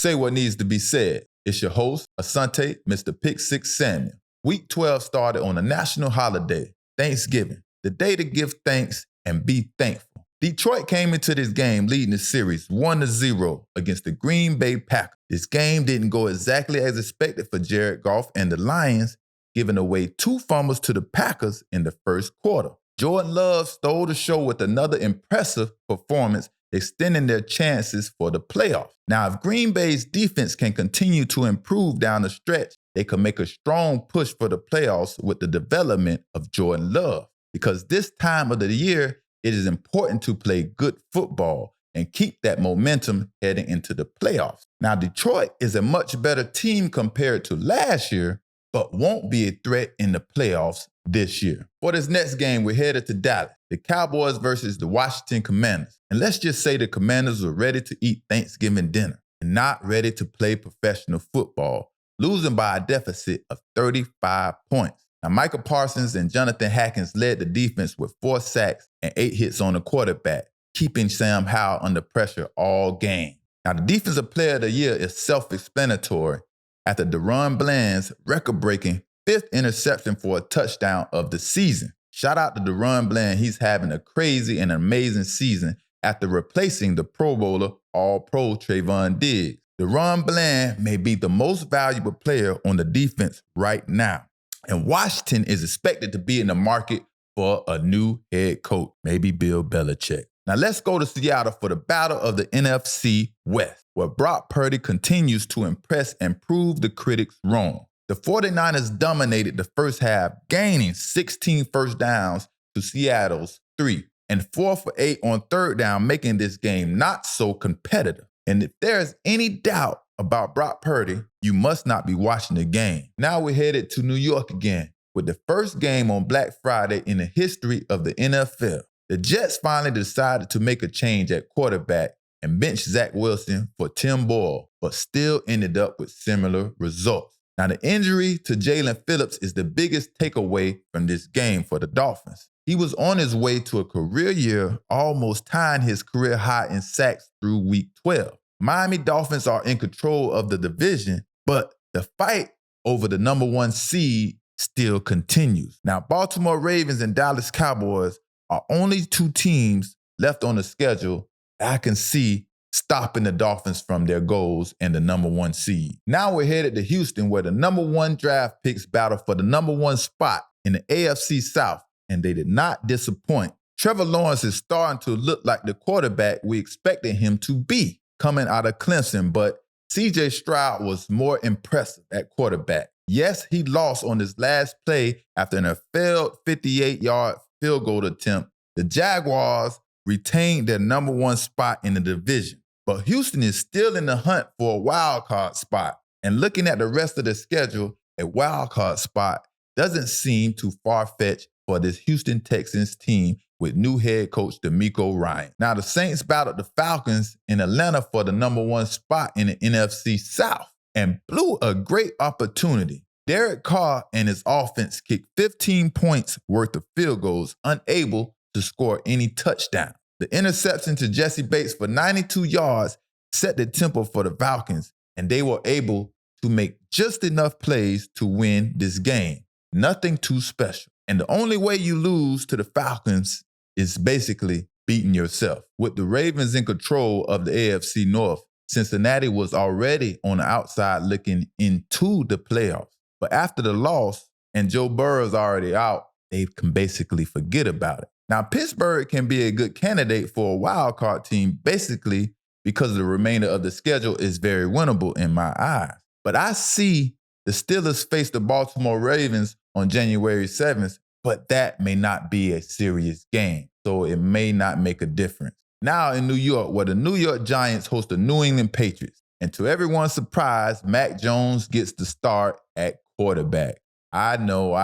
Say what needs to be said. It's your host, Asante, Mr. Pick Six Samuel. Week 12 started on a national holiday, Thanksgiving, the day to give thanks and be thankful. Detroit came into this game leading the series 1-0 against the Green Bay Packers. This game didn't go exactly as expected for Jared Goff and the Lions, giving away 2 fumbles to the Packers in the first quarter. Jordan Love stole the show with another impressive performance, extending their chances for the playoffs. Now, if Green Bay's defense can continue to improve down the stretch, they can make a strong push for the playoffs with the development of Jordan Love. Because this time of the year, it is important to play good football and keep that momentum heading into the playoffs. Now, Detroit is a much better team compared to last year, but won't be a threat in the playoffs this year. For this next game, we're headed to Dallas, the Cowboys versus the Washington Commanders. And let's just say the Commanders are ready to eat Thanksgiving dinner and not ready to play professional football, losing by a deficit of 35 points. Now, Micah Parsons and Jonathan Hankins led the defense with 4 sacks and 8 hits on the quarterback, keeping Sam Howell under pressure all game. Now, the Defensive Player of the Year is self-explanatory after DaRon Bland's record-breaking 5th interception for a touchdown of the season. Shout out to DaRon Bland. He's having a crazy and amazing season after replacing the Pro Bowler All-Pro Trayvon Diggs. DaRon Bland may be the most valuable player on the defense right now. And Washington is expected to be in the market for a new head coach, maybe Bill Belichick. Now let's go to Seattle for the battle of the NFC West, where Brock Purdy continues to impress and prove the critics wrong. The 49ers dominated the first half, gaining 16 first downs to Seattle's 3 and 4 for 8 on third down, making this game not so competitive. And if there's any doubt about Brock Purdy, you must not be watching the game. Now we're headed to New York again with the first game on Black Friday in the history of the NFL. The Jets finally decided to make a change at quarterback and bench Zach Wilson for Tim Boyle, but still ended up with similar results. Now, the injury to Jalen Phillips is the biggest takeaway from this game for the Dolphins. He was on his way to a career year, almost tying his career high in sacks through week 12. Miami Dolphins are in control of the division, but the fight over the number 1 seed still continues. Now, Baltimore Ravens and Dallas Cowboys are only 2 teams left on the schedule that I can see stopping the Dolphins from their goals and the number 1 seed. Now we're headed to Houston, where the number 1 draft picks battle for the number 1 spot in the AFC South, and they did not disappoint. Trevor Lawrence is starting to look like the quarterback we expected him to be coming out of Clemson, but CJ Stroud was more impressive at quarterback. Yes, he lost on his last play after a failed 58-yard field goal attempt. The Jaguars retained their number 1 spot in the division, but Houston is still in the hunt for a wild card spot. And looking at the rest of the schedule, a wild card spot doesn't seem too far-fetched for this Houston Texans team with new head coach DeMeco Ryans. Now, the Saints battled the Falcons in Atlanta for the number 1 spot in the NFC South and blew a great opportunity. Derek Carr and his offense kicked 15 points worth of field goals, unable to score any touchdown. The interception to Jesse Bates for 92 yards set the tempo for the Falcons, and they were able to make just enough plays to win this game. Nothing too special. And the only way you lose to the Falcons is basically beating yourself. With the Ravens in control of the AFC North, Cincinnati was already on the outside looking into the playoffs. But after the loss and Joe Burrow's already out, they can basically forget about it. Now, Pittsburgh can be a good candidate for a wild card team, basically because the remainder of the schedule is very winnable in my eyes. But I see the Steelers face the Baltimore Ravens on January 7th, but that may not be a serious game, so it may not make a difference. Now in New York, where the New York Giants host the New England Patriots, and to everyone's surprise, Mac Jones gets the start at quarterback. I know,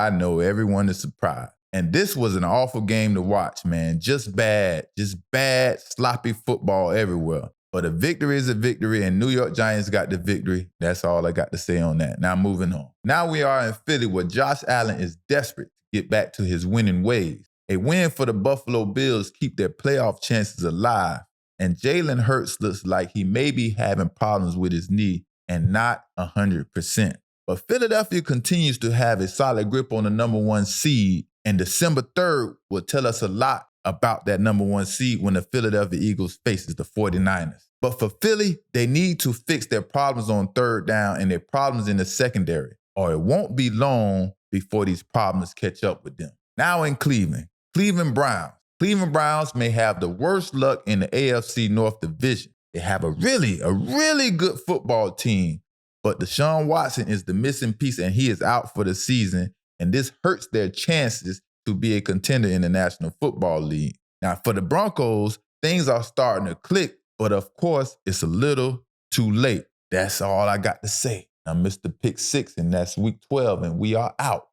everyone is surprised. And this was an awful game to watch, man. Just bad, sloppy football everywhere. But a victory is a victory, and New York Giants got the victory. That's all I got to say on that. Now moving on. Now we are in Philly, where Josh Allen is desperate to get back to his winning ways. A win for the Buffalo Bills keep their playoff chances alive, and Jalen Hurts looks like he may be having problems with his knee and not 100%. But Philadelphia continues to have a solid grip on the number 1 seed, and December 3rd will tell us a lot about that number 1 seed when the Philadelphia Eagles faces the 49ers. But for Philly, they need to fix their problems on third down and their problems in the secondary, or it won't be long before these problems catch up with them. Now in Cleveland Browns. Cleveland Browns may have the worst luck in the AFC North Division. They have a really good football team, but Deshaun Watson is the missing piece and he is out for the season, and this hurts their chances to be a contender in the National Football League. Now for the Broncos, things are starting to click, but of course, it's a little too late. That's all I got to say. I'm Mr. Pick 6, and that's week 12, and we are out.